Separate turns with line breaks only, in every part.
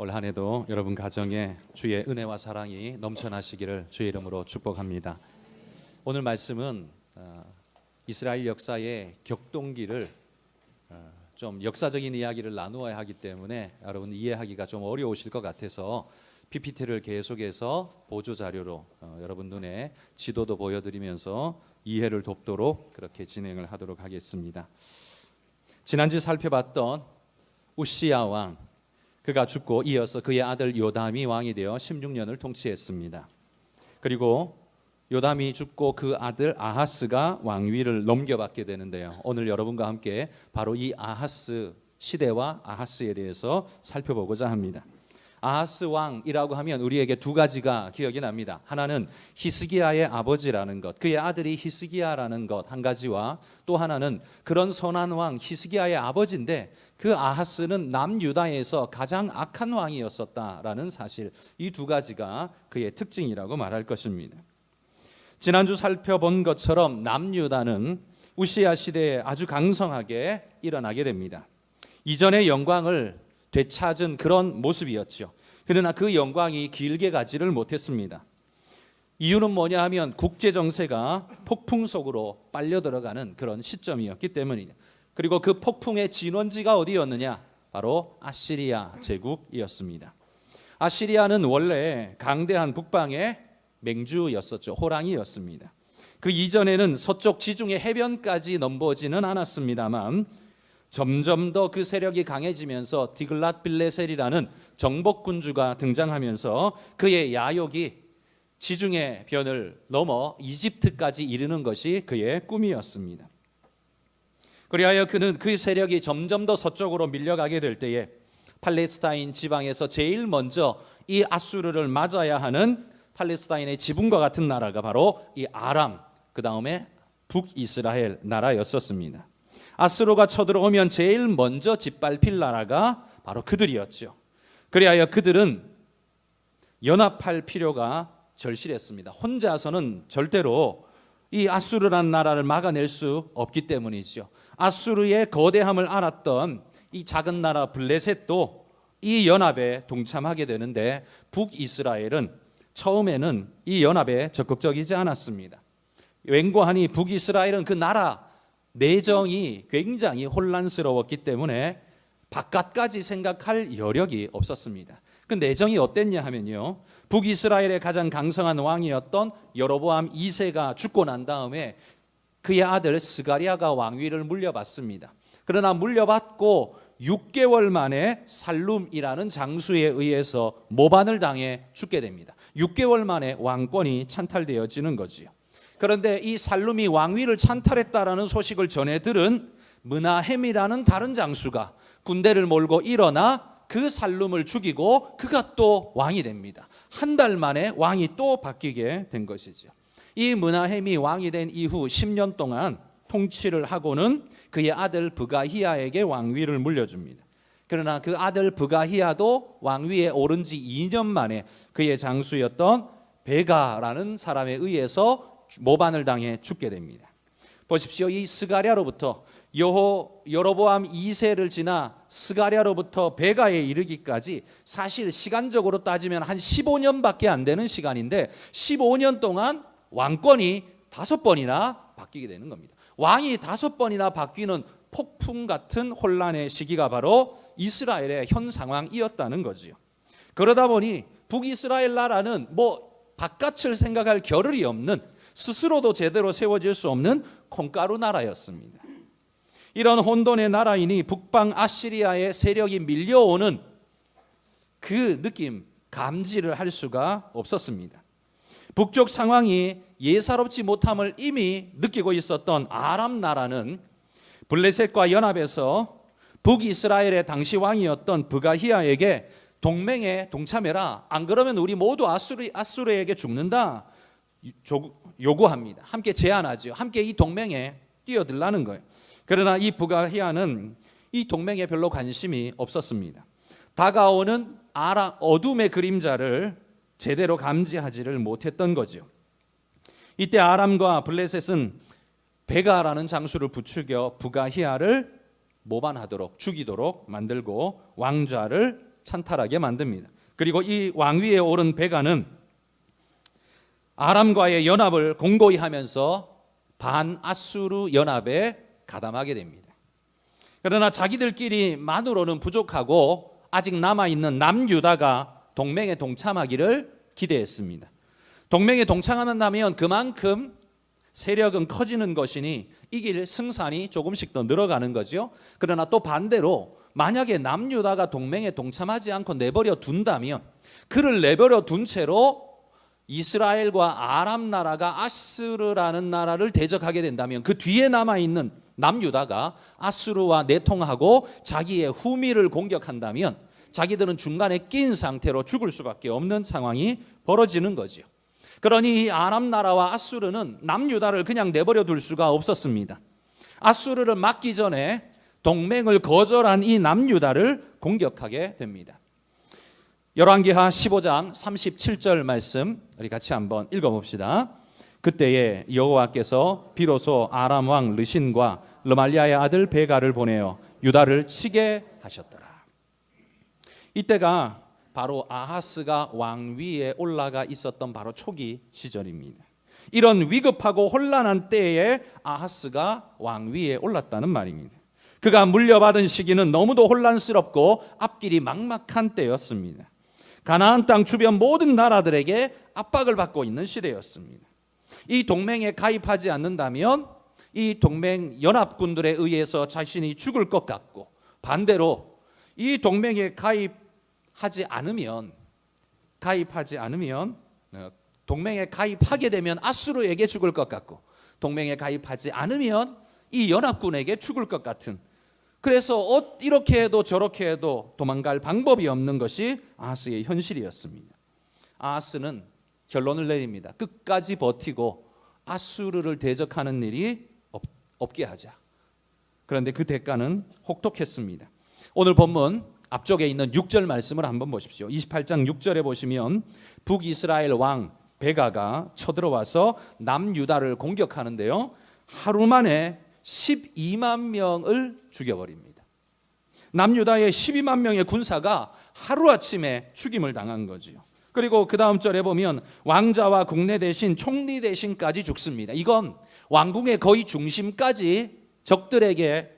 올 한 해도 여러분 가정에 주의 은혜와 사랑이 넘쳐나시기를 주의 이름으로 축복합니다. 오늘 말씀은 이스라엘 역사의 격동기를 좀 역사적인 이야기를 나누어야 하기 때문에 여러분 이해하기가 좀 어려우실 것 같아서 PPT를 계속해서 보조 자료로 여러분 눈에 지도도 보여드리면서 이해를 돕도록 그렇게 진행을 하도록 하겠습니다. 지난주 살펴봤던 우시야 왕, 그가 죽고 이어서 그의 아들 요담이 왕이 되어 16년을 통치했습니다. 그리고 요담이 죽고 그 아들 아하스가 왕위를 넘겨받게 되는데요. 오늘 여러분과 함께 바로 이 아하스 시대와 아하스에 대해서 살펴보고자 합니다. 아하스 왕이라고 하면 우리에게 두 가지가 기억이 납니다. 하나는 히스기야의 아버지라는 것, 그의 아들이 히스기야라는 것 한 가지와 또 하나는 그런 선한 왕 히스기야의 아버지인데 그 아하스는 남유다에서 가장 악한 왕이었었다라는 사실, 이 두 가지가 그의 특징이라고 말할 것입니다. 지난주 살펴본 것처럼 남유다는 우시야 시대에 아주 강성하게 일어나게 됩니다. 이전의 영광을 되찾은 그런 모습이었죠. 그러나 그 영광이 길게 가지를 못했습니다. 이유는 뭐냐 하면 국제 정세가 폭풍 속으로 빨려 들어가는 그런 시점이었기 때문이죠. 그리고 그 폭풍의 진원지가 어디였느냐? 바로 아시리아 제국이었습니다. 아시리아는 원래 강대한 북방의 맹주였었죠. 호랑이였습니다. 그 이전에는 서쪽 지중해 해변까지 넘보지는 않았습니다만 점점 더 그 세력이 강해지면서 디글랏빌레셀이라는 정복군주가 등장하면서 그의 야욕이 지중해 변을 넘어 이집트까지 이르는 것이 그의 꿈이었습니다. 그리하여 그는 그 세력이 점점 더 서쪽으로 밀려가게 될 때에 팔레스타인 지방에서 제일 먼저 이 아수르를 맞아야 하는 팔레스타인의 지붕과 같은 나라가 바로 이 아람, 그 다음에 북이스라엘 나라였었습니다. 아수르가 쳐들어오면 제일 먼저 짓밟힐 나라가 바로 그들이었죠. 그리하여 그들은 연합할 필요가 절실했습니다. 혼자서는 절대로 이 아수르라는 나라를 막아낼 수 없기 때문이죠. 아수르의 거대함을 알았던 이 작은 나라 블레셋도 이 연합에 동참하게 되는데 북이스라엘은 처음에는 이 연합에 적극적이지 않았습니다. 웬고하니 북이스라엘은 그 나라 내정이 굉장히 혼란스러웠기 때문에 바깥까지 생각할 여력이 없었습니다. 그 내정이 어땠냐 하면요, 북이스라엘의 가장 강성한 왕이었던 여로보암 2세가 죽고 난 다음에 그의 아들 스가랴가 왕위를 물려받습니다. 그러나 물려받고 6개월 만에 살룸이라는 장수에 의해서 모반을 당해 죽게 됩니다. 6개월 만에 왕권이 찬탈되어지는 거지요. 그런데 이 살룸이 왕위를 찬탈했다라는 소식을 전해 들은 므나헴이라는 다른 장수가 군대를 몰고 일어나 그 살룸을 죽이고 그가 또 왕이 됩니다. 한 달 만에 왕이 또 바뀌게 된 것이죠. 이 므나헴이 왕이 된 이후 10년 동안 통치를 하고는 그의 아들 브가히야에게 왕위를 물려줍니다. 그러나 그 아들 브가히야도 왕위에 오른 지 2년 만에 그의 장수였던 베가라는 사람에 의해서 모반을 당해 죽게 됩니다. 보십시오. 이 스가랴로부터 여로보암 2세를 지나 스가랴로부터 베가에 이르기까지 사실 시간적으로 따지면 한 15년밖에 안 되는 시간인데 15년 동안 왕권이 5번이나 바뀌게 되는 겁니다. 왕이 5번이나 바뀌는 폭풍 같은 혼란의 시기가 바로 이스라엘의 현 상황이었다는 거지요. 그러다 보니 북이스라엘 나라는 바깥을 생각할 겨를이 없는, 스스로도 제대로 세워질 수 없는 콩가루 나라였습니다. 이런 혼돈의 나라이니 북방 아시리아의 세력이 밀려오는 그 느낌, 감지를 할 수가 없었습니다. 북쪽 상황이 예사롭지 못함을 이미 느끼고 있었던 아람 나라는 블레셋과 연합해서 북이스라엘의 당시 왕이었던 브가히야에게 동맹에 동참해라, 안 그러면 우리 모두 아수르에게 죽는다 요구합니다. 함께 제안하죠. 함께 이 동맹에 뛰어들라는 거예요. 그러나 이 브가히야는 이 동맹에 별로 관심이 없었습니다. 다가오는 어둠의 그림자를 제대로 감지하지를 못했던 거죠. 이때 아람과 블레셋은 베가라는 장수를 부추겨 브가히야를 모반하도록, 죽이도록 만들고 왕좌를 찬탈하게 만듭니다. 그리고 이 왕위에 오른 베가는 아람과의 연합을 공고히 하면서 반아수르 연합에 가담하게 됩니다. 그러나 자기들끼리만으로는 부족하고 아직 남아있는 남유다가 동맹에 동참하기를 기대했습니다. 동맹에 동참한다면 그만큼 세력은 커지는 것이니 이길 승산이 조금씩 더 늘어가는 거죠. 그러나 또 반대로 만약에 남유다가 동맹에 동참하지 않고 내버려 둔다면, 그를 내버려 둔 채로 이스라엘과 아람 나라가 아수르라는 나라를 대적하게 된다면 그 뒤에 남아있는 남유다가 아수르와 내통하고 자기의 후미를 공격한다면 자기들은 중간에 낀 상태로 죽을 수밖에 없는 상황이 벌어지는 거죠. 그러니 이 아람 나라와 아수르는 남유다를 그냥 내버려 둘 수가 없었습니다. 아수르를 막기 전에 동맹을 거절한 이 남유다를 공격하게 됩니다. 열왕기하 15장 37절 말씀 우리 같이 한번 읽어봅시다. 그때에 여호와께서 비로소 아람 왕 르신과 르말리아의 아들 베가를 보내어 유다를 치게 하셨더라. 이때가 바로 아하스가 왕위에 올라가 있었던 바로 초기 시절입니다. 이런 위급하고 혼란한 때에 아하스가 왕위에 올랐다는 말입니다. 그가 물려받은 시기는 너무도 혼란스럽고 앞길이 막막한 때였습니다. 가나안 땅 주변 모든 나라들에게 압박을 받고 있는 시대였습니다. 이 동맹에 가입하지 않는다면 이 동맹 연합군들에 의해서 자신이 죽을 것 같고, 반대로 이 동맹에 가입하지 않으면 동맹에 가입하게 되면 아수르에게 죽을 것 같고, 동맹에 가입하지 않으면 이 연합군에게 죽을 것 같은, 그래서 이렇게 해도 저렇게 해도 도망갈 방법이 없는 것이 아하스의 현실이었습니다. 아하스는 결론을 내립니다. 끝까지 버티고 아수르를 대적하는 일이 없게 하자. 그런데 그 대가는 혹독했습니다. 오늘 본문 앞쪽에 있는 6절 말씀을 한번 보십시오. 28장 6절에 보시면 북이스라엘 왕 베가가 쳐들어와서 남유다를 공격하는데요, 하루 만에 12만 명을 죽여버립니다. 남유다의 12만 명의 군사가 하루아침에 죽임을 당한 거죠. 그리고 그 다음 절에 보면 왕자와 국내 대신 총리 대신까지 죽습니다. 이건 왕궁의 거의 중심까지 적들에게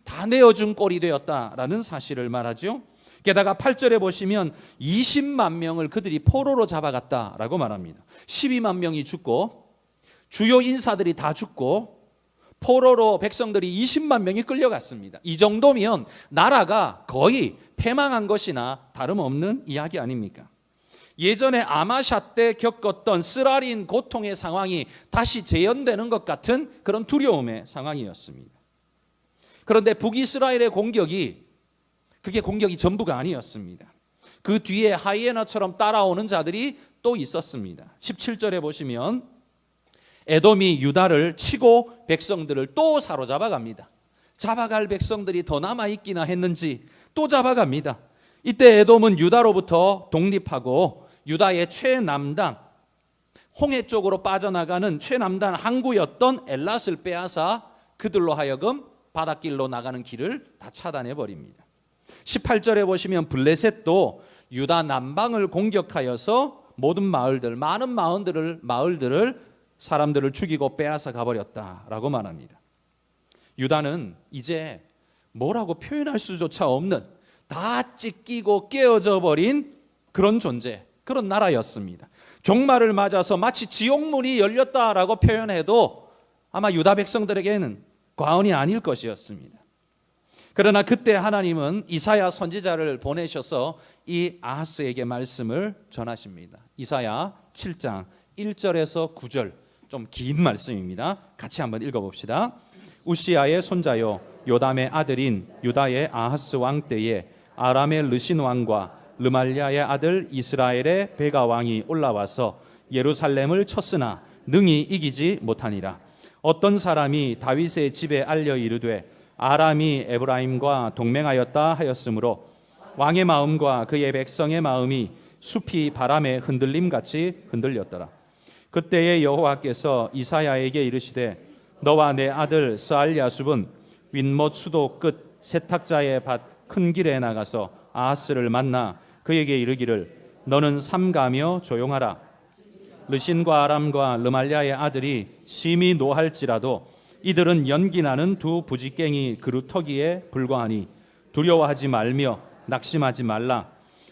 다 내어준 꼴이 되었다라는 사실을 말하죠. 게다가 8절에 보시면 20만 명을 그들이 포로로 잡아갔다라고 말합니다. 12만 명이 죽고 주요 인사들이 다 죽고 포로로 백성들이 20만 명이 끌려갔습니다. 이 정도면 나라가 거의 패망한 것이나 다름없는 이야기 아닙니까? 예전에 아마샤 때 겪었던 쓰라린 고통의 상황이 다시 재현되는 것 같은 그런 두려움의 상황이었습니다. 그런데 북이스라엘의 공격이 전부가 아니었습니다. 그 뒤에 하이에나처럼 따라오는 자들이 또 있었습니다. 17절에 보시면 에돔이 유다를 치고 백성들을 또 사로잡아갑니다. 잡아갈 백성들이 더 남아있기나 했는지 또 잡아갑니다. 이때 에돔은 유다로부터 독립하고 유다의 최남단, 홍해 쪽으로 빠져나가는 최남단 항구였던 엘랏을 빼앗아 그들로 하여금 바닷길로 나가는 길을 다 차단해버립니다. 18절에 보시면 블레셋도 유다 남방을 공격하여서 모든 많은 마을들을 사람들을 죽이고 빼앗아 가버렸다라고 말합니다. 유다는 이제 뭐라고 표현할 수조차 없는, 다 찢기고 깨어져 버린 그런 존재, 그런 나라였습니다. 종말을 맞아서 마치 지옥문이 열렸다라고 표현해도 아마 유다 백성들에게는 과언이 아닐 것이었습니다. 그러나 그때 하나님은 이사야 선지자를 보내셔서 이 아하스에게 말씀을 전하십니다. 이사야 7장 1절에서 9절, 좀 긴 말씀입니다. 같이 한번 읽어봅시다. 우시아의 손자요 요담의 아들인 유다의 아하스 왕 때에 아람의 르신 왕과 르말리아의 아들 이스라엘의 베가 왕이 올라와서 예루살렘을 쳤으나 능히 이기지 못하니라. 어떤 사람이 다윗의 집에 알려 이르되 아람이 에브라임과 동맹하였다 하였으므로 왕의 마음과 그의 백성의 마음이 숲이 바람에 흔들림같이 흔들렸더라. 그때에 여호와께서 이사야에게 이르시되 너와 내 아들 스알야숲은 윗못 수도 끝 세탁자의 밭 큰 길에 나가서 아하스를 만나 그에게 이르기를 너는 삼가며 조용하라. 르신과 아람과 르말랴의 아들이 심히 노할지라도 이들은 연기나는 두 부지깽이 그루터기에 불과하니 두려워하지 말며 낙심하지 말라.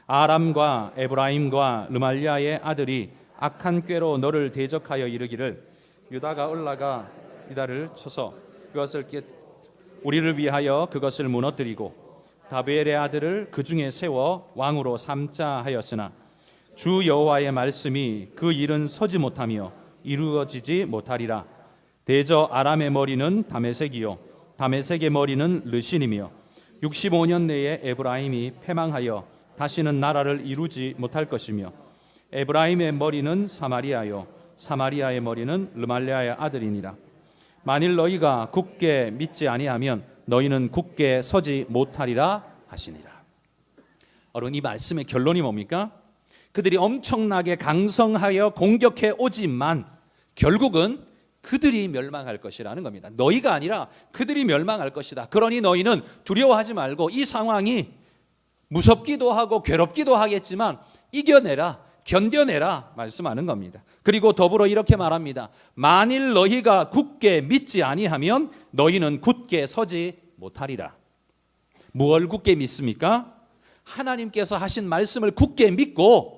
아람과 에브라임과 르말랴의 아들이 악한 꾀로 너를 대적하여 이르기를 유다가 올라가 유다를 쳐서 그것을 우리를 위하여 그것을 무너뜨리고 다베엘의 아들을 그 중에 세워 왕으로 삼자 하였으나 주 여호와의 말씀이 그 일은 서지 못하며 이루어지지 못하리라. 대저 아람의 머리는 다메섹이요 다메섹의 머리는 르신이며 65년 내에 에브라임이 패망하여 다시는 나라를 이루지 못할 것이며 에브라임의 머리는 사마리아요 사마리아의 머리는 르말랴의 아들이니라. 만일 너희가 굳게 믿지 아니하면 너희는 굳게 서지 못하리라 하시니라. 여러분, 이 말씀의 결론이 뭡니까? 그들이 엄청나게 강성하여 공격해 오지만 결국은 그들이 멸망할 것이라는 겁니다. 너희가 아니라 그들이 멸망할 것이다. 그러니 너희는 두려워하지 말고 이 상황이 무섭기도 하고 괴롭기도 하겠지만 이겨내라, 견뎌내라 말씀하는 겁니다. 그리고 더불어 이렇게 말합니다. 만일 너희가 굳게 믿지 아니하면 너희는 굳게 서지 못하리라. 무엇을 굳게 믿습니까? 하나님께서 하신 말씀을 굳게 믿고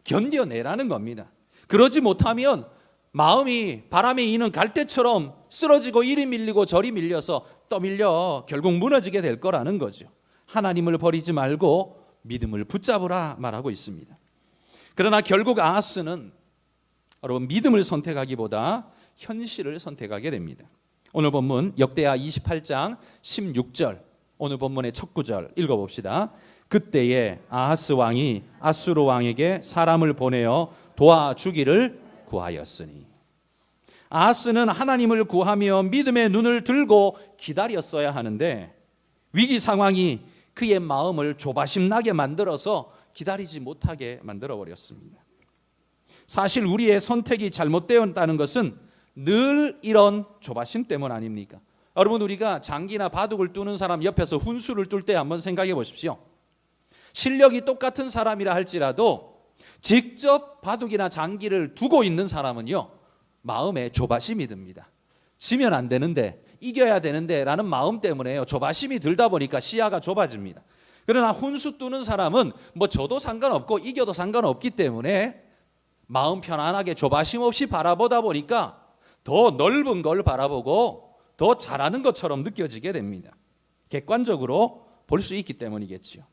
견뎌내라는 겁니다. 그러지 못하면 마음이 바람에 이는 갈대처럼 쓰러지고 이리 밀리고 저리 밀려서 떠밀려 결국 무너지게 될 거라는 거죠. 하나님을 버리지 말고 믿음을 붙잡으라 말하고 있습니다. 그러나 결국 아하스는 여러분 믿음을 선택하기보다 현실을 선택하게 됩니다. 오늘 본문 역대하 28장 16절 오늘 본문의 첫 구절 읽어봅시다. 그때에 아하스 왕이 아수르 왕에게 사람을 보내어 도와주기를 구하였으니. 아하스는 하나님을 구하며 믿음의 눈을 들고 기다렸어야 하는데 위기 상황이 그의 마음을 조바심 나게 만들어서 기다리지 못하게 만들어 버렸습니다. 사실 우리의 선택이 잘못되었다는 것은 늘 이런 조바심 때문 아닙니까? 여러분, 우리가 장기나 바둑을 두는 사람 옆에서 훈수를 뚫 때 한번 생각해 보십시오. 실력이 똑같은 사람이라 할지라도 직접 바둑이나 장기를 두고 있는 사람은요, 마음에 조바심이 듭니다. 지면 안 되는데, 이겨야 되는데 라는 마음 때문에요, 조바심이 들다 보니까 시야가 좁아집니다. 그러나 훈수 두는 사람은 뭐 저도 상관없고 이겨도 상관없기 때문에 마음 편안하게 조바심 없이 바라보다 보니까 더 넓은 걸 바라보고 더 잘하는 것처럼 느껴지게 됩니다. 객관적으로 볼 수 있기 때문이겠지요.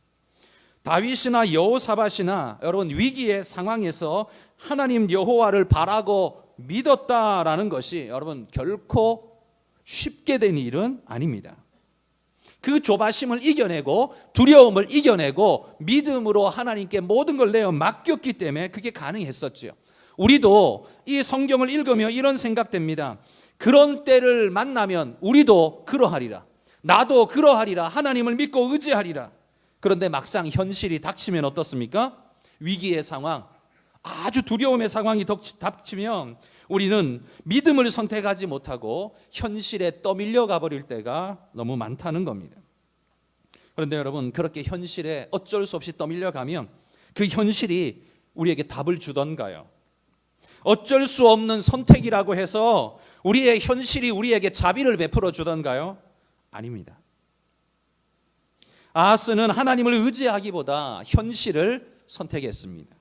다윗이나 여호사밧이나 여러분 위기의 상황에서 하나님 여호와를 바라고 믿었다라는 것이 여러분 결코 쉽게 된 일은 아닙니다. 그 조바심을 이겨내고 두려움을 이겨내고 믿음으로 하나님께 모든 걸 내어 맡겼기 때문에 그게 가능했었죠. 우리도 이 성경을 읽으며 이런 생각됩니다. 그런 때를 만나면 우리도 그러하리라. 나도 그러하리라. 하나님을 믿고 의지하리라. 그런데 막상 현실이 닥치면 어떻습니까? 위기의 상황, 아주 두려움의 상황이 닥치면 우리는 믿음을 선택하지 못하고 현실에 떠밀려 가버릴 때가 너무 많다는 겁니다. 그런데 여러분, 그렇게 현실에 어쩔 수 없이 떠밀려 가면 그 현실이 우리에게 답을 주던가요? 어쩔 수 없는 선택이라고 해서 우리의 현실이 우리에게 자비를 베풀어 주던가요? 아닙니다. 아하스는 하나님을 의지하기보다 현실을 선택했습니다.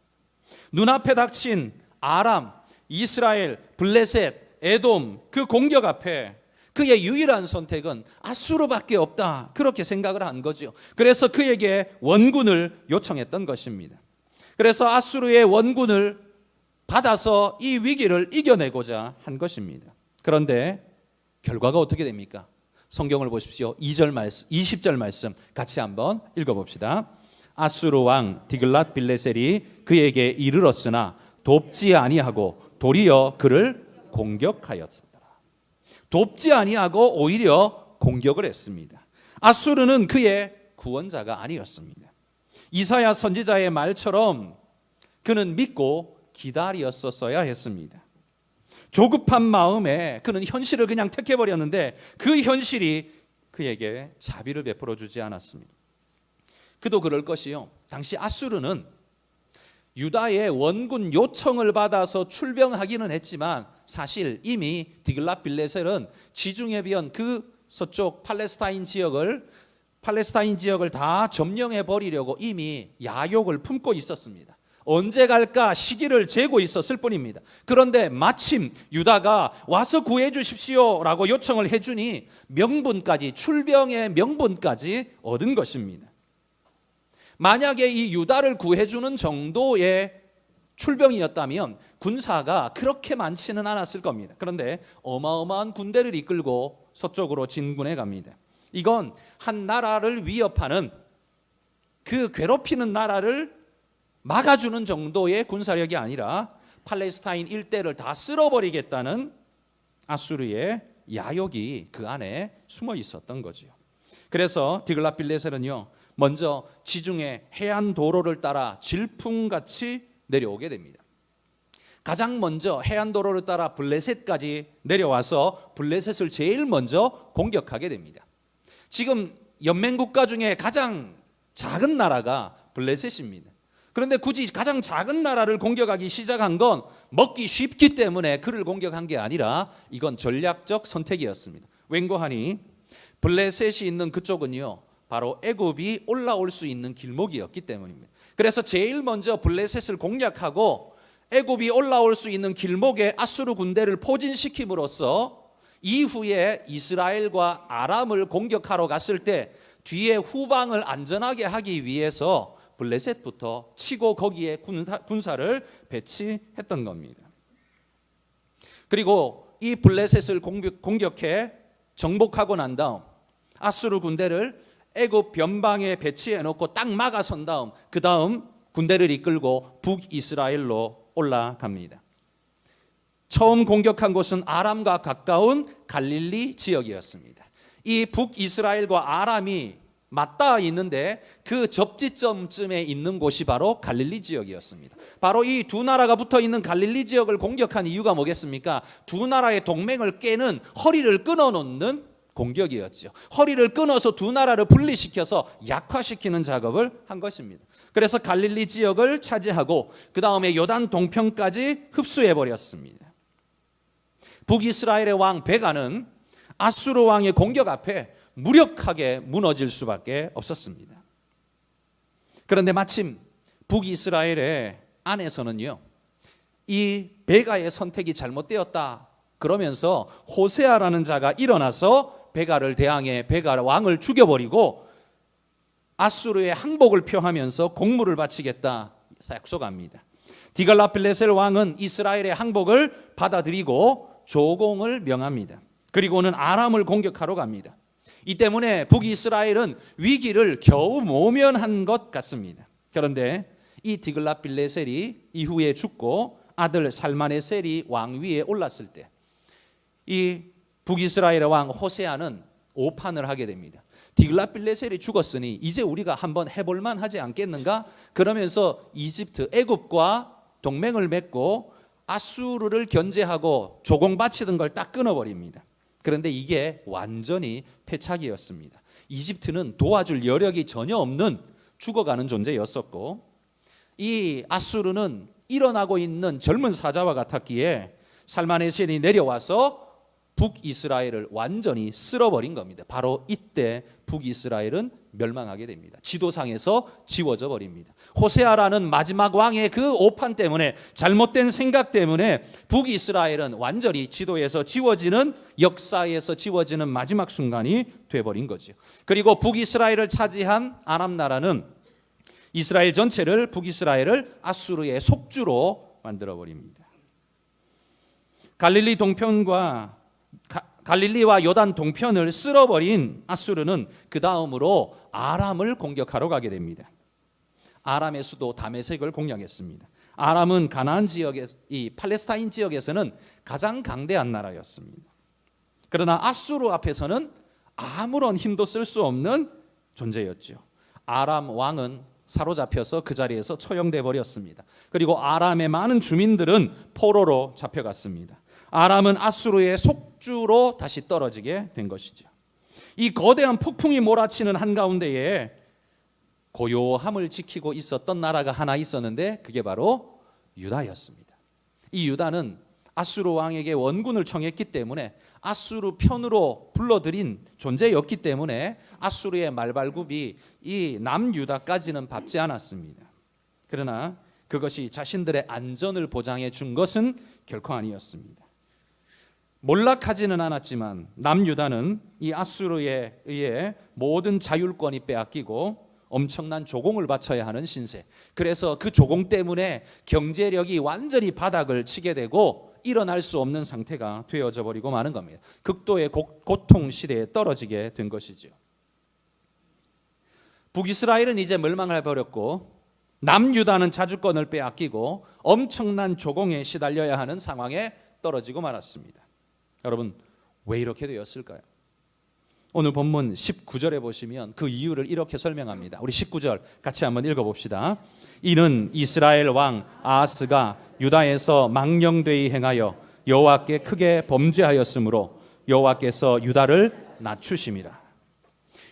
눈앞에 닥친 아람, 이스라엘, 블레셋, 에돔 그 공격 앞에 그의 유일한 선택은 아수르밖에 없다, 그렇게 생각을 한 거죠. 그래서 그에게 원군을 요청했던 것입니다. 그래서 아수르의 원군을 받아서 이 위기를 이겨내고자 한 것입니다. 그런데 결과가 어떻게 됩니까? 성경을 보십시오. 2절 말씀, 20절 말씀 같이 한번 읽어봅시다. 아수르 왕 디글랏 빌레셀이 그에게 이르렀으나 돕지 아니하고 도리어 그를 공격하였습니다. 돕지 아니하고 오히려 공격을 했습니다. 아수르는 그의 구원자가 아니었습니다. 이사야 선지자의 말처럼 그는 믿고 기다렸었어야 했습니다. 조급한 마음에 그는 현실을 그냥 택해버렸는데 그 현실이 그에게 자비를 베풀어 주지 않았습니다. 그도 그럴 것이요. 당시 아수르는 유다의 원군 요청을 받아서 출병하기는 했지만 사실 이미 디글랏빌레셀은 지중해 변 그 서쪽 팔레스타인 지역을 다 점령해 버리려고 이미 야욕을 품고 있었습니다. 언제 갈까 시기를 재고 있었을 뿐입니다. 그런데 마침 유다가 와서 구해 주십시오라고 요청을 해주니 명분까지, 출병의 명분까지 얻은 것입니다. 만약에 이 유다를 구해주는 정도의 출병이었다면 군사가 그렇게 많지는 않았을 겁니다. 그런데 어마어마한 군대를 이끌고 서쪽으로 진군해 갑니다. 이건 한 나라를 위협하는, 그 괴롭히는 나라를 막아주는 정도의 군사력이 아니라 팔레스타인 일대를 다 쓸어버리겠다는 아수르의 야욕이 그 안에 숨어 있었던 거죠. 그래서 디글랏빌레셀은요, 먼저 지중해 해안 도로를 따라 질풍같이 내려오게 됩니다. 가장 먼저 해안 도로를 따라 블레셋까지 내려와서 블레셋을 제일 먼저 공격하게 됩니다. 지금 연맹국가 중에 가장 작은 나라가 블레셋입니다. 그런데 굳이 가장 작은 나라를 공격하기 시작한 건 먹기 쉽기 때문에 그를 공격한 게 아니라 이건 전략적 선택이었습니다. 웬고하니 블레셋이 있는 그쪽은요, 바로 애굽이 올라올 수 있는 길목이었기 때문입니다. 그래서 제일 먼저 블레셋을 공략하고 애굽이 올라올 수 있는 길목에 아수르 군대를 포진시킴으로써 이후에 이스라엘과 아람을 공격하러 갔을 때 뒤에 후방을 안전하게 하기 위해서 블레셋부터 치고 거기에 군사를 배치했던 겁니다. 그리고 이 블레셋을 공격해 정복하고 난 다음 아수르 군대를 애굽 변방에 배치해 놓고 딱 막아선 다음 그 다음 군대를 이끌고 북이스라엘로 올라갑니다. 처음 공격한 곳은 아람과 가까운 갈릴리 지역이었습니다. 이 북이스라엘과 아람이 맞닿아 있는데 그 접지점쯤에 있는 곳이 바로 갈릴리 지역이었습니다. 바로 이 두 나라가 붙어 있는 갈릴리 지역을 공격한 이유가 뭐겠습니까? 두 나라의 동맹을 깨는, 허리를 끊어놓는 공격이었죠. 허리를 끊어서 두 나라를 분리시켜서 약화시키는 작업을 한 것입니다. 그래서 갈릴리 지역을 차지하고 그 다음에 요단 동편까지 흡수해 버렸습니다. 북이스라엘의 왕 베가는 아수르 왕의 공격 앞에 무력하게 무너질 수밖에 없었습니다. 그런데 마침 북이스라엘의 안에서는요, 이 베가의 선택이 잘못되었다 그러면서 호세아라는 자가 일어나서 베가를 대항해 베가 왕을 죽여버리고 아수르의 항복을 표하면서 공물을 바치겠다 약속합니다. 디글랏빌레셀 왕은 이스라엘의 항복을 받아들이고 조공을 명합니다. 그리고는 아람을 공격하러 갑니다. 이 때문에 북이스라엘은 위기를 겨우 모면한 것 같습니다. 그런데 이 디글랏빌레셀이 이후에 죽고 아들 살마네셀이 왕위에 올랐을 때 이 북이스라엘의 왕 호세아는 오판을 하게 됩니다. 디글랏빌레셀이 죽었으니 이제 우리가 한번 해볼만 하지 않겠는가? 그러면서 이집트, 애굽과 동맹을 맺고 아수르를 견제하고 조공 바치던 걸 딱 끊어버립니다. 그런데 이게 완전히 패착이었습니다. 이집트는 도와줄 여력이 전혀 없는 죽어가는 존재였었고 이 아수르는 일어나고 있는 젊은 사자와 같았기에 살마네셀이 내려와서 북이스라엘을 완전히 쓸어버린 겁니다. 바로 이때 북이스라엘은 멸망하게 됩니다. 지도상에서 지워져 버립니다. 호세아라는 마지막 왕의 그 오판 때문에, 잘못된 생각 때문에 북이스라엘은 완전히 지도에서 지워지는, 역사에서 지워지는 마지막 순간이 돼버린 거죠. 그리고 북이스라엘을 차지한 아람 나라는 이스라엘 전체를, 북이스라엘을 아수르의 속주로 만들어 버립니다. 갈릴리와 요단 동편을 쓸어버린 아수르는 그 다음으로 아람을 공격하러 가게 됩니다. 아람의 수도 다메섹을 공략했습니다. 아람은 가나안 지역에, 이 팔레스타인 지역에서는 가장 강대한 나라였습니다. 그러나 아수르 앞에서는 아무런 힘도 쓸 수 없는 존재였죠. 아람 왕은 사로잡혀서 그 자리에서 처형돼 버렸습니다. 그리고 아람의 많은 주민들은 포로로 잡혀갔습니다. 아람은 아수르의 속주로 다시 떨어지게 된 것이죠. 이 거대한 폭풍이 몰아치는 한가운데에 고요함을 지키고 있었던 나라가 하나 있었는데 그게 바로 유다였습니다. 이 유다는 아수르 왕에게 원군을 청했기 때문에 아수르 편으로 불러들인 존재였기 때문에 아수르의 말발굽이 이 남유다까지는 밟지 않았습니다. 그러나 그것이 자신들의 안전을 보장해 준 것은 결코 아니었습니다. 몰락하지는 않았지만 남유다는 이 아수르에 의해 모든 자율권이 빼앗기고 엄청난 조공을 바쳐야 하는 신세. 그래서 그 조공 때문에 경제력이 완전히 바닥을 치게 되고 일어날 수 없는 상태가 되어져 버리고 마는 겁니다. 극도의 고통 시대에 떨어지게 된 것이죠. 북이스라엘은 이제 멸망해 버렸고 남유다는 자주권을 빼앗기고 엄청난 조공에 시달려야 하는 상황에 떨어지고 말았습니다. 여러분, 왜 이렇게 되었을까요? 오늘 본문 19절에 보시면 그 이유를 이렇게 설명합니다. 우리 19절 같이 한번 읽어봅시다. 이는 이스라엘 왕 아하스가 유다에서 망령되이 행하여 여호와께 크게 범죄하였으므로 여호와께서 유다를 낮추심이라.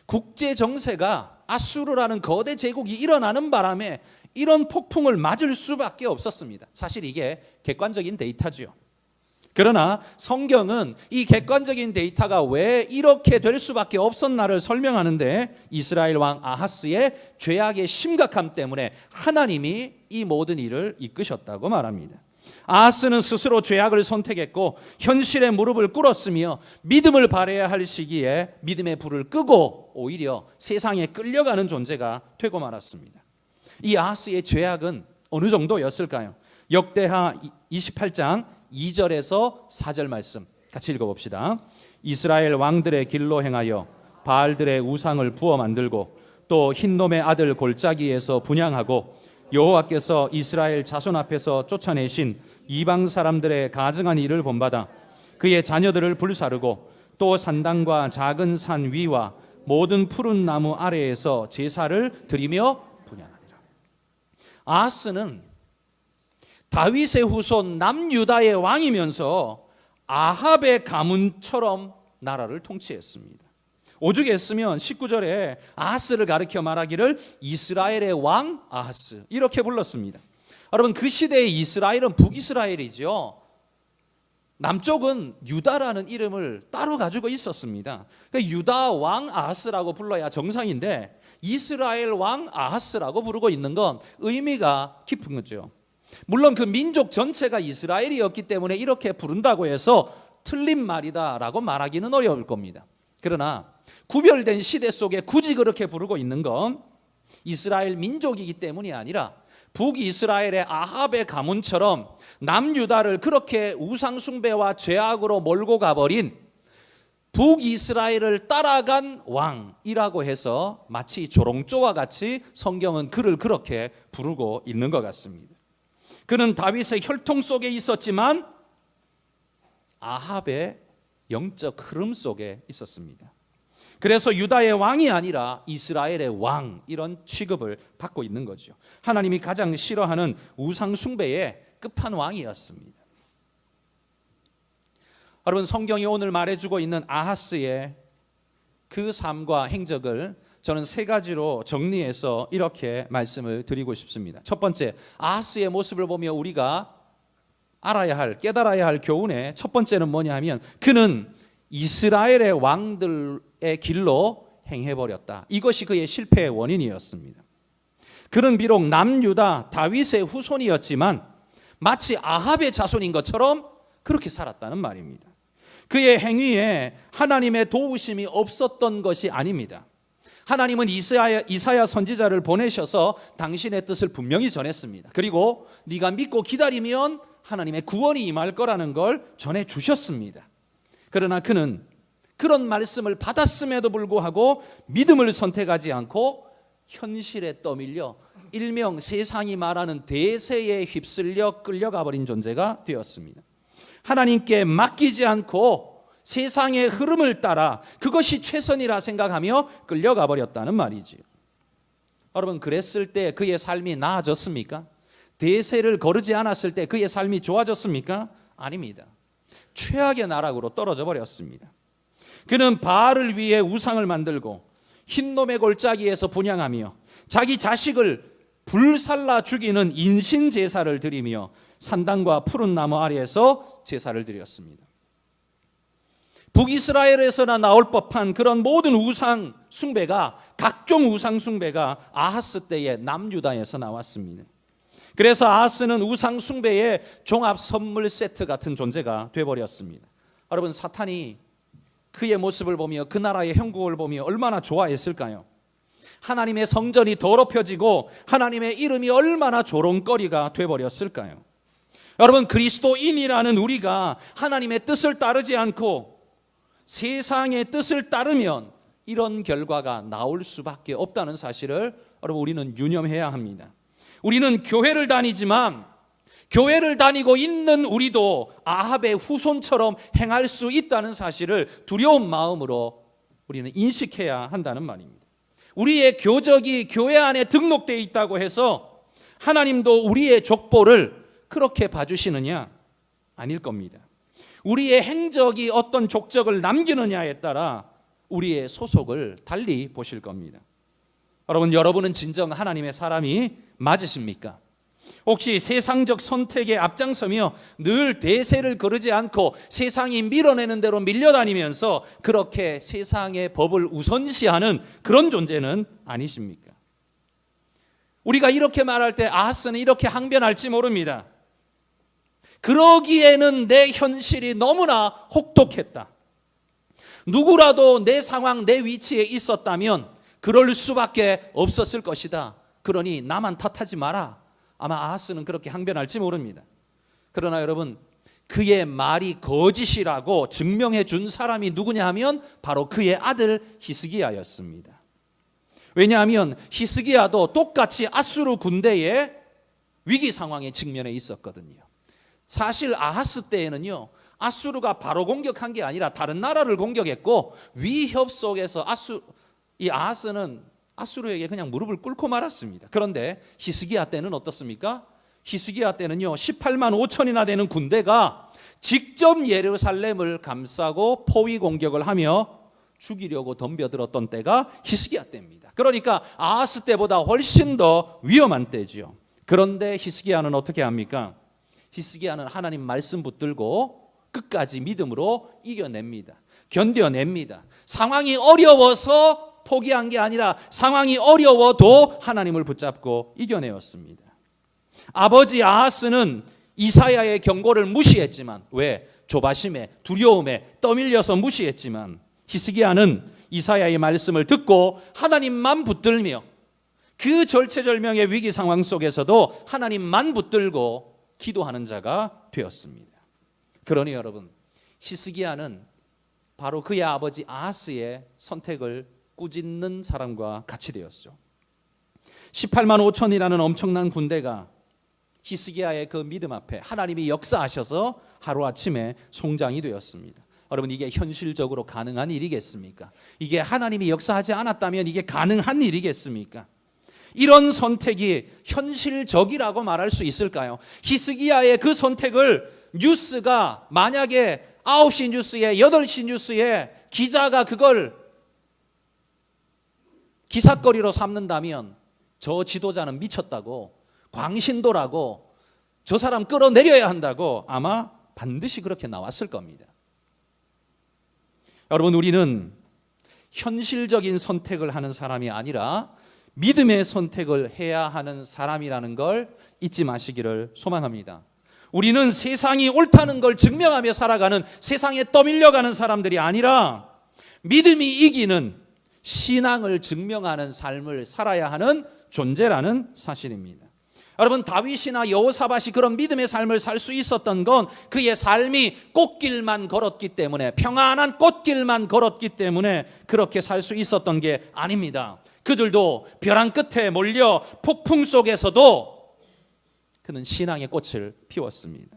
국제 정세가 아수르라는 거대 제국이 일어나는 바람에 이런 폭풍을 맞을 수밖에 없었습니다. 사실 이게 객관적인 데이터죠. 그러나 성경은 이 객관적인 데이터가 왜 이렇게 될 수밖에 없었나를 설명하는데 이스라엘 왕 아하스의 죄악의 심각함 때문에 하나님이 이 모든 일을 이끄셨다고 말합니다. 아하스는 스스로 죄악을 선택했고 현실에 무릎을 꿇었으며 믿음을 발휘해야 할 시기에 믿음의 불을 끄고 오히려 세상에 끌려가는 존재가 되고 말았습니다. 이 아하스의 죄악은 어느 정도였을까요? 역대하 28장 2절에서 4절 말씀 같이 읽어봅시다. 이스라엘 왕들의 길로 행하여 바알들의 우상을 부어 만들고 또 흰놈의 아들 골짜기에서 분향하고 여호와께서 이스라엘 자손 앞에서 쫓아내신 이방 사람들의 가증한 일을 본받아 그의 자녀들을 불사르고 또 산당과 작은 산 위와 모든 푸른 나무 아래에서 제사를 드리며 분향하니라. 아하스는 다윗의 후손 남유다의 왕이면서 아합의 가문처럼 나라를 통치했습니다. 오죽했으면 19절에 아하스를 가리켜 말하기를 이스라엘의 왕 아하스 이렇게 불렀습니다. 여러분, 그 시대의 이스라엘은 북이스라엘이죠. 남쪽은 유다라는 이름을 따로 가지고 있었습니다. 그러니까 유다 왕 아하스라고 불러야 정상인데 이스라엘 왕 아하스라고 부르고 있는 건 의미가 깊은 거죠. 물론 그 민족 전체가 이스라엘이었기 때문에 이렇게 부른다고 해서 틀린 말이다라고 말하기는 어려울 겁니다. 그러나 구별된 시대 속에 굳이 그렇게 부르고 있는 건 이스라엘 민족이기 때문이 아니라 북이스라엘의 아합의 가문처럼 남유다를 그렇게 우상숭배와 죄악으로 몰고 가버린 북이스라엘을 따라간 왕이라고 해서 마치 조롱조와 같이 성경은 그를 그렇게 부르고 있는 것 같습니다. 그는 다윗의 혈통 속에 있었지만 아합의 영적 흐름 속에 있었습니다. 그래서 유다의 왕이 아니라 이스라엘의 왕 이런 취급을 받고 있는 거죠. 하나님이 가장 싫어하는 우상 숭배의 끝판왕이었습니다. 여러분, 성경이 오늘 말해주고 있는 아하스의 그 삶과 행적을 저는 세 가지로 정리해서 이렇게 말씀을 드리고 싶습니다. 첫 번째, 아하스의 모습을 보며 우리가 깨달아야 할 교훈의 첫 번째는 뭐냐 하면 그는 이스라엘의 왕들의 길로 행해버렸다. 이것이 그의 실패의 원인이었습니다. 그는 비록 남유다 다윗의 후손이었지만 마치 아합의 자손인 것처럼 그렇게 살았다는 말입니다. 그의 행위에 하나님의 도우심이 없었던 것이 아닙니다. 하나님은 이사야 선지자를 보내셔서 당신의 뜻을 분명히 전했습니다. 그리고 네가 믿고 기다리면 하나님의 구원이 임할 거라는 걸 전해주셨습니다. 그러나 그는 그런 말씀을 받았음에도 불구하고 믿음을 선택하지 않고 현실에 떠밀려 일명 세상이 말하는 대세에 휩쓸려 끌려가 버린 존재가 되었습니다. 하나님께 맡기지 않고 세상의 흐름을 따라 그것이 최선이라 생각하며 끌려가 버렸다는 말이지요. 여러분, 그랬을 때 그의 삶이 나아졌습니까? 대세를 거르지 않았을 때 그의 삶이 좋아졌습니까? 아닙니다. 최악의 나락으로 떨어져 버렸습니다. 그는 바알을 위해 우상을 만들고 흰놈의 골짜기에서 분향하며 자기 자식을 불살라 죽이는 인신 제사를 드리며 산당과 푸른 나무 아래에서 제사를 드렸습니다. 북이스라엘에서나 나올 법한 그런 모든 우상 숭배가, 각종 우상 숭배가 아하스 때의 남유다에서 나왔습니다. 그래서 아하스는 우상 숭배의 종합 선물 세트 같은 존재가 되어버렸습니다. 여러분, 사탄이 그의 모습을 보며 그 나라의 형국을 보며 얼마나 좋아했을까요? 하나님의 성전이 더럽혀지고 하나님의 이름이 얼마나 조롱거리가 되어버렸을까요? 여러분, 그리스도인이라는 우리가 하나님의 뜻을 따르지 않고 세상의 뜻을 따르면 이런 결과가 나올 수밖에 없다는 사실을 여러분, 우리는 유념해야 합니다. 우리는 교회를 다니지만 교회를 다니고 있는 우리도 아합의 후손처럼 행할 수 있다는 사실을 두려운 마음으로 우리는 인식해야 한다는 말입니다. 우리의 교적이 교회 안에 등록되어 있다고 해서 하나님도 우리의 족보를 그렇게 봐주시느냐? 아닐 겁니다. 우리의 행적이 어떤 족적을 남기느냐에 따라 우리의 소속을 달리 보실 겁니다. 여러분은 진정 하나님의 사람이 맞으십니까? 혹시 세상적 선택에 앞장서며 늘 대세를 거르지 않고 세상이 밀어내는 대로 밀려다니면서 그렇게 세상의 법을 우선시하는 그런 존재는 아니십니까? 우리가 이렇게 말할 때 아하스는 이렇게 항변할지 모릅니다. 그러기에는 내 현실이 너무나 혹독했다. 누구라도 내 상황, 내 위치에 있었다면 그럴 수밖에 없었을 것이다. 그러니 나만 탓하지 마라. 아마 아하스는 그렇게 항변할지 모릅니다. 그러나 여러분, 그의 말이 거짓이라고 증명해 준 사람이 누구냐 하면 바로 그의 아들 히스기야였습니다. 왜냐하면 히스기야도 똑같이 아수르 군대의 위기 상황에 직면해 있었거든요. 사실 아하스 때에는요, 아수르가 바로 공격한 게 아니라 다른 나라를 공격했고 위협 속에서 이 아하스는 아수르에게 그냥 무릎을 꿇고 말았습니다. 그런데 히스기야 때는 어떻습니까? 히스기야 때는요, 18만 5천이나 되는 군대가 직접 예루살렘을 감싸고 포위 공격을 하며 죽이려고 덤벼들었던 때가 히스기야 때입니다. 그러니까 아하스 때보다 훨씬 더 위험한 때죠. 그런데 히스기야는 어떻게 합니까? 히스기야는 하나님 말씀 붙들고 끝까지 믿음으로 이겨냅니다. 견뎌냅니다. 상황이 어려워서 포기한 게 아니라 상황이 어려워도 하나님을 붙잡고 이겨내었습니다. 아버지 아하스는 이사야의 경고를 무시했지만, 왜? 조바심에, 두려움에 떠밀려서 무시했지만, 히스기야는 이사야의 말씀을 듣고 하나님만 붙들며 그 절체절명의 위기 상황 속에서도 하나님만 붙들고 기도하는 자가 되었습니다. 그러니 여러분, 히스기야는 바로 그의 아버지 아하스의 선택을 꾸짖는 사람과 같이 되었죠. 18만 5천이라는 엄청난 군대가 히스기야의 그 믿음 앞에 하나님이 역사하셔서 하루아침에 송장이 되었습니다. 여러분, 이게 현실적으로 가능한 일이겠습니까? 이게 하나님이 역사하지 않았다면 이게 가능한 일이겠습니까? 이런 선택이 현실적이라고 말할 수 있을까요? 히스기야의 그 선택을 뉴스가 만약에 9시 뉴스에 8시 뉴스에 기자가 그걸 기사거리로 삼는다면 저 지도자는 미쳤다고, 광신도라고, 저 사람 끌어내려야 한다고 아마 반드시 그렇게 나왔을 겁니다. 여러분, 우리는 현실적인 선택을 하는 사람이 아니라 믿음의 선택을 해야 하는 사람이라는 걸 잊지 마시기를 소망합니다. 우리는 세상이 옳다는 걸 증명하며 살아가는, 세상에 떠밀려가는 사람들이 아니라 믿음이 이기는, 신앙을 증명하는 삶을 살아야 하는 존재라는 사실입니다. 여러분, 다윗이나 여호사밧이 그런 믿음의 삶을 살 수 있었던 건 그의 삶이 꽃길만 걸었기 때문에, 평안한 꽃길만 걸었기 때문에 그렇게 살 수 있었던 게 아닙니다. 그들도 벼랑 끝에 몰려 폭풍 속에서도 그는 신앙의 꽃을 피웠습니다.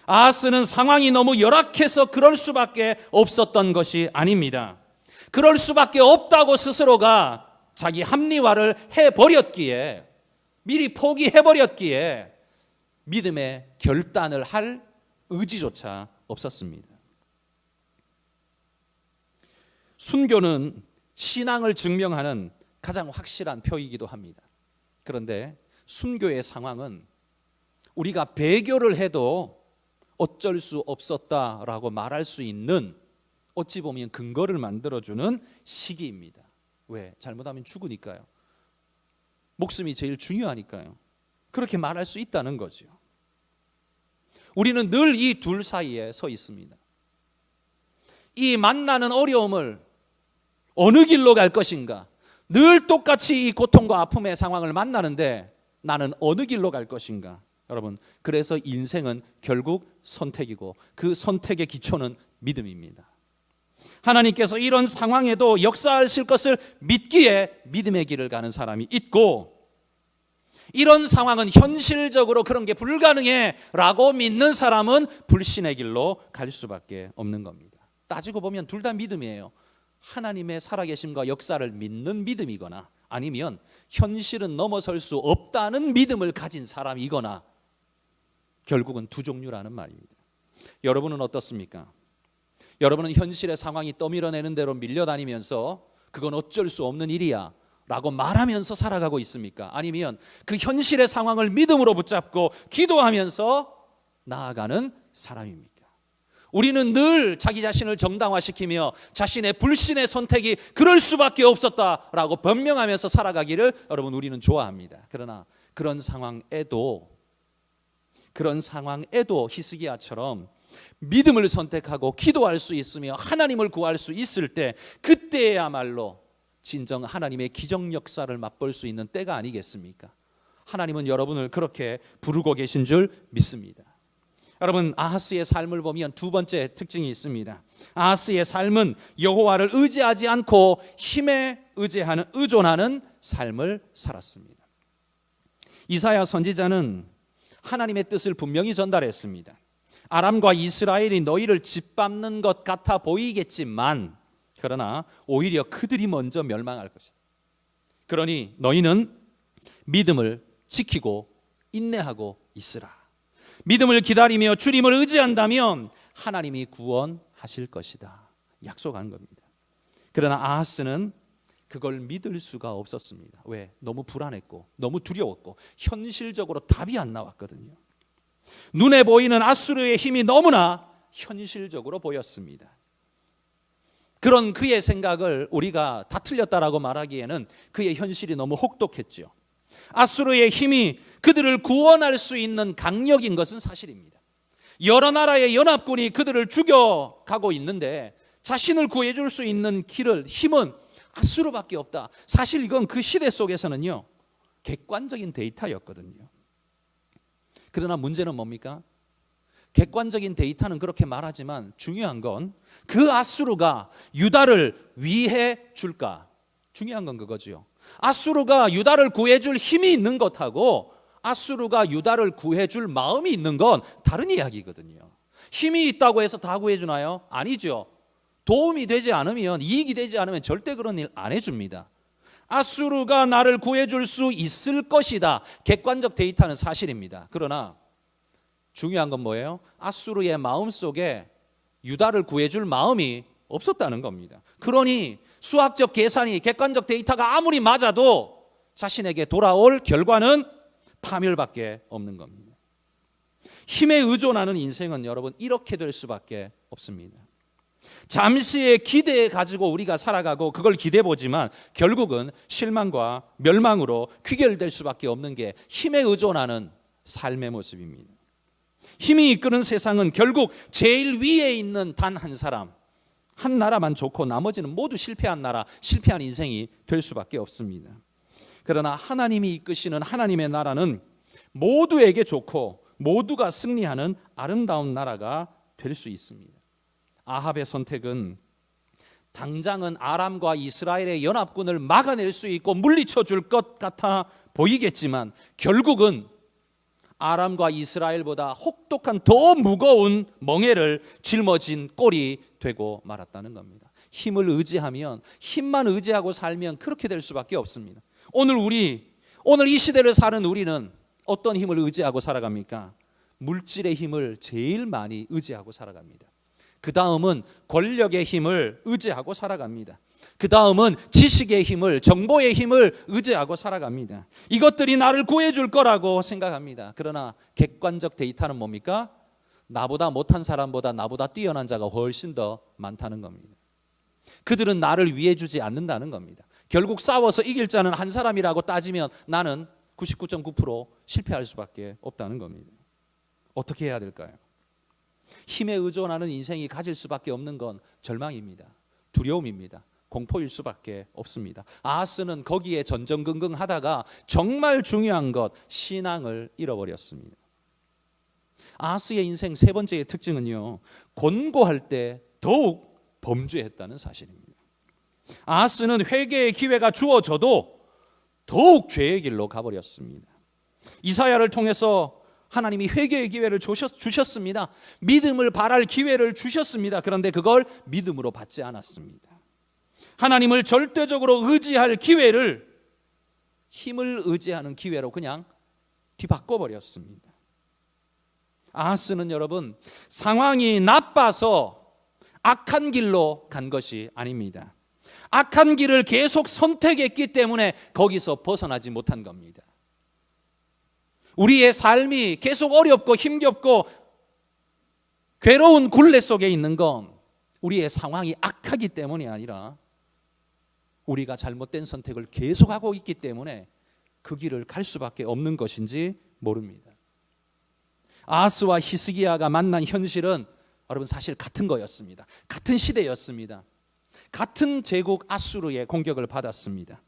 아하스는 상황이 너무 열악해서 그럴 수밖에 없었던 것이 아닙니다. 그럴 수밖에 없다고 스스로가 자기 합리화를 해버렸기에, 미리 포기해버렸기에 믿음의 결단을 할 의지조차 없었습니다. 순교는 신앙을 증명하는 가장 확실한 표이기도 합니다. 그런데 순교의 상황은 우리가 배교를 해도 어쩔 수 없었다라고 말할 수 있는, 어찌 보면 근거를 만들어주는 시기입니다. 왜? 잘못하면 죽으니까요. 목숨이 제일 중요하니까요. 그렇게 말할 수 있다는 거죠. 우리는 늘 이 둘 사이에 서 있습니다. 이 만나는 어려움을 어느 길로 갈 것인가? 늘 똑같이 이 고통과 아픔의 상황을 만나는데 나는 어느 길로 갈 것인가? 여러분, 그래서 인생은 결국 선택이고 그 선택의 기초는 믿음입니다. 하나님께서 이런 상황에도 역사하실 것을 믿기에 믿음의 길을 가는 사람이 있고, 이런 상황은 현실적으로 그런 게 불가능해 라고 믿는 사람은 불신의 길로 갈 수밖에 없는 겁니다. 따지고 보면 둘 다 믿음이에요. 하나님의 살아계심과 역사를 믿는 믿음이거나 아니면 현실은 넘어설 수 없다는 믿음을 가진 사람이거나, 결국은 두 종류라는 말입니다. 여러분은 어떻습니까? 여러분은 현실의 상황이 떠밀어내는 대로 밀려다니면서 그건 어쩔 수 없는 일이야 라고 말하면서 살아가고 있습니까? 아니면 그 현실의 상황을 믿음으로 붙잡고 기도하면서 나아가는 사람입니까? 우리는 늘 자기 자신을 정당화시키며 자신의 불신의 선택이 그럴 수밖에 없었다라고 변명하면서 살아가기를 여러분 우리는 좋아합니다. 그러나 그런 상황에도 히스기야처럼 믿음을 선택하고 기도할 수 있으며 하나님을 구할 수 있을 때, 그때야말로 진정 하나님의 기적 역사를 맛볼 수 있는 때가 아니겠습니까? 하나님은 여러분을 그렇게 부르고 계신 줄 믿습니다. 여러분, 아하스의 삶을 보면 두 번째 특징이 있습니다. 아하스의 삶은 여호와를 의지하지 않고 힘에 의존하는 삶을 살았습니다. 이사야 선지자는 하나님의 뜻을 분명히 전달했습니다. 아람과 이스라엘이 너희를 짓밟는 것 같아 보이겠지만 그러나 오히려 그들이 먼저 멸망할 것이다. 그러니 너희는 믿음을 지키고 인내하고 있으라. 믿음을 기다리며 주님을 의지한다면 하나님이 구원하실 것이다. 약속한 겁니다. 그러나 아하스는 그걸 믿을 수가 없었습니다. 왜? 너무 불안했고 너무 두려웠고 현실적으로 답이 안 나왔거든요. 눈에 보이는 아수르의 힘이 너무나 현실적으로 보였습니다. 그런 그의 생각을 우리가 다 틀렸다라고 말하기에는 그의 현실이 너무 혹독했죠. 아수르의 힘이 그들을 구원할 수 있는 강력인 것은 사실입니다. 여러 나라의 연합군이 그들을 죽여가고 있는데 자신을 구해줄 수 있는 힘은 아수르밖에 없다. 사실 이건 그 시대 속에서는요, 객관적인 데이터였거든요. 그러나 문제는 뭡니까? 객관적인 데이터는 그렇게 말하지만 중요한 건 그 아수르가 유다를 위해 줄까? 중요한 건 그거죠. 아수르가 유다를 구해줄 힘이 있는 것하고 아수르가 유다를 구해줄 마음이 있는 건 다른 이야기거든요. 힘이 있다고 해서 다 구해주나요? 아니죠. 도움이 되지 않으면, 이익이 되지 않으면 절대 그런 일 안 해줍니다. 아수르가 나를 구해줄 수 있을 것이다. 객관적 데이터는 사실입니다. 그러나 중요한 건 뭐예요? 아수르의 마음속에 유다를 구해줄 마음이 없었다는 겁니다. 그러니 수학적 계산이, 객관적 데이터가 아무리 맞아도 자신에게 돌아올 결과는 파멸밖에 없는 겁니다. 힘에 의존하는 인생은 여러분 이렇게 될 수밖에 없습니다. 잠시의 기대 가지고 우리가 살아가고 그걸 기대해 보지만 결국은 실망과 멸망으로 귀결될 수밖에 없는 게 힘에 의존하는 삶의 모습입니다. 힘이 이끄는 세상은 결국 제일 위에 있는 단 한 사람, 한 나라만 좋고 나머지는 모두 실패한 나라, 실패한 인생이 될 수밖에 없습니다. 그러나 하나님이 이끄시는 하나님의 나라는 모두에게 좋고 모두가 승리하는 아름다운 나라가 될 수 있습니다. 아합의 선택은 당장은 아람과 이스라엘의 연합군을 막아낼 수 있고 물리쳐 줄 것 같아 보이겠지만 결국은 아람과 이스라엘보다 혹독한 더 무거운 멍에를 짊어진 꼴이 되고 말았다는 겁니다. 힘을 의지하면, 힘만 의지하고 살면 그렇게 될 수밖에 없습니다. 오늘 이 시대를 사는 우리는 어떤 힘을 의지하고 살아갑니까? 물질의 힘을 제일 많이 의지하고 살아갑니다. 그 다음은 권력의 힘을 의지하고 살아갑니다. 그 다음은 지식의 힘을, 정보의 힘을 의지하고 살아갑니다. 이것들이 나를 구해줄 거라고 생각합니다. 그러나 객관적 데이터는 뭡니까? 나보다 못한 사람보다 나보다 뛰어난 자가 훨씬 더 많다는 겁니다. 그들은 나를 위해 주지 않는다는 겁니다. 결국 싸워서 이길 자는 한 사람이라고 따지면 나는 99.9% 실패할 수밖에 없다는 겁니다. 어떻게 해야 될까요? 힘에 의존하는 인생이 가질 수밖에 없는 건 절망입니다. 두려움입니다. 공포일 수밖에 없습니다. 아하스는 거기에 전전긍긍하다가 정말 중요한 것, 신앙을 잃어버렸습니다. 아하스의 인생 세 번째의 특징은요, 권고할 때 더욱 범죄했다는 사실입니다. 아하스는 회개의 기회가 주어져도 더욱 죄의 길로 가버렸습니다. 이사야를 통해서 하나님이 회개의 기회를 주셨습니다. 믿음을 바랄 기회를 주셨습니다. 그런데 그걸 믿음으로 받지 않았습니다. 하나님을 절대적으로 의지할 기회를 힘을 의지하는 기회로 그냥 뒤바꿔버렸습니다. 아하스는 여러분, 상황이 나빠서 악한 길로 간 것이 아닙니다. 악한 길을 계속 선택했기 때문에 거기서 벗어나지 못한 겁니다. 우리의 삶이 계속 어렵고 힘겹고 괴로운 굴레 속에 있는 건 우리의 상황이 악하기 때문이 아니라 우리가 잘못된 선택을 계속하고 있기 때문에 그 길을 갈 수밖에 없는 것인지 모릅니다. 아하스와 히스기야가 만난 현실은 여러분 사실 같은 거였습니다. 같은 시대였습니다. 같은 제국 아수르의 공격을 받았습니다.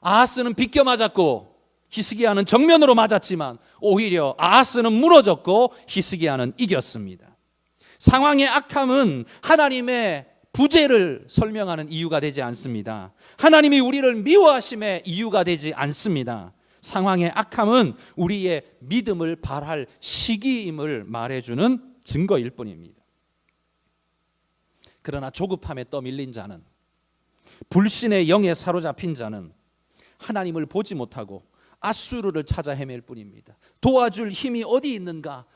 아하스는 비껴 맞았고 히스기야는 정면으로 맞았지만 오히려 아하스는 무너졌고 히스기야는 이겼습니다. 상황의 악함은 하나님의 부재를 설명하는 이유가 되지 않습니다. 하나님이 우리를 미워하심의 이유가 되지 않습니다. 상황의 악함은 우리의 믿음을 발할 시기임을 말해주는 증거일 뿐입니다. 그러나 조급함에 떠밀린 자는, 불신의 영에 사로잡힌 자는 하나님을 보지 못하고 아수르를 찾아 헤맬 뿐입니다. 도와줄 힘이 어디 있는가?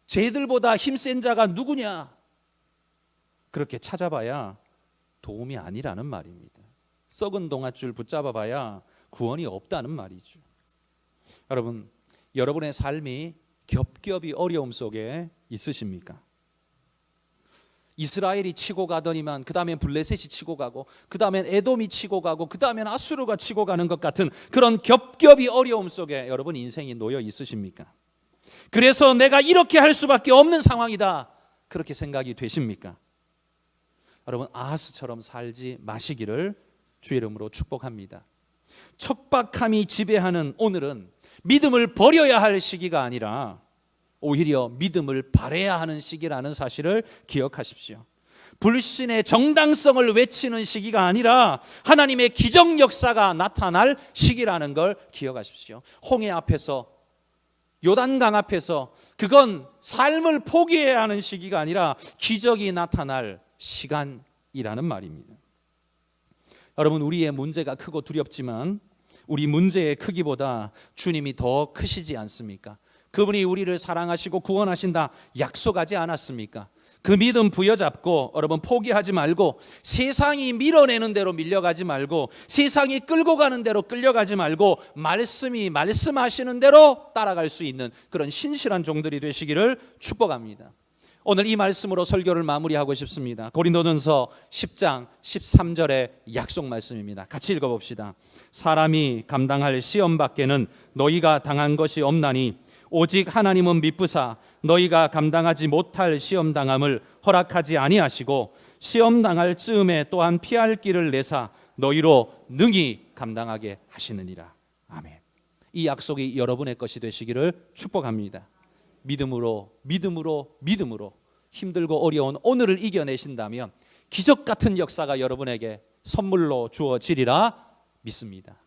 쟤들보다 힘센 자가 누구냐? 그렇게 찾아봐야 도움이 아니라는 말입니다. 썩은 동아줄 붙잡아봐야 구원이 없다는 말이죠. 여러분, 여러분의 삶이 겹겹이 어려움 속에 있으십니까? 이스라엘이 치고 가더니만 그 다음엔 블레셋이 치고 가고 그 다음엔 에돔이 치고 가고 그 다음엔 아수르가 치고 가는 것 같은 그런 겹겹이 어려움 속에 여러분 인생이 놓여 있으십니까? 그래서 내가 이렇게 할 수밖에 없는 상황이다, 그렇게 생각이 되십니까? 여러분, 아하스처럼 살지 마시기를 주의 이름으로 축복합니다. 척박함이 지배하는 오늘은 믿음을 버려야 할 시기가 아니라 오히려 믿음을 발해야 하는 시기라는 사실을 기억하십시오. 불신의 정당성을 외치는 시기가 아니라 하나님의 기적 역사가 나타날 시기라는 걸 기억하십시오. 홍해 앞에서, 요단강 앞에서 그건 삶을 포기해야 하는 시기가 아니라 기적이 나타날 시간이라는 말입니다. 여러분, 우리의 문제가 크고 두렵지만 우리 문제의 크기보다 주님이 더 크시지 않습니까? 그분이 우리를 사랑하시고 구원하신다 약속하지 않았습니까? 그 믿음 부여잡고 여러분 포기하지 말고, 세상이 밀어내는 대로 밀려가지 말고, 세상이 끌고 가는 대로 끌려가지 말고, 말씀이 말씀하시는 대로 따라갈 수 있는 그런 신실한 종들이 되시기를 축복합니다. 오늘 이 말씀으로 설교를 마무리하고 싶습니다. 고린도전서 10장 13절의 약속 말씀입니다. 같이 읽어봅시다. 사람이 감당할 시험 밖에는 너희가 당한 것이 없나니 오직 하나님은 미쁘사 너희가 감당하지 못할 시험 당함을 허락하지 아니하시고 시험 당할 즈음에 또한 피할 길을 내사 너희로 능히 감당하게 하시느니라. 아멘. 이 약속이 여러분의 것이 되시기를 축복합니다. 믿음으로 힘들고 어려운 오늘을 이겨내신다면 기적 같은 역사가 여러분에게 선물로 주어지리라 믿습니다.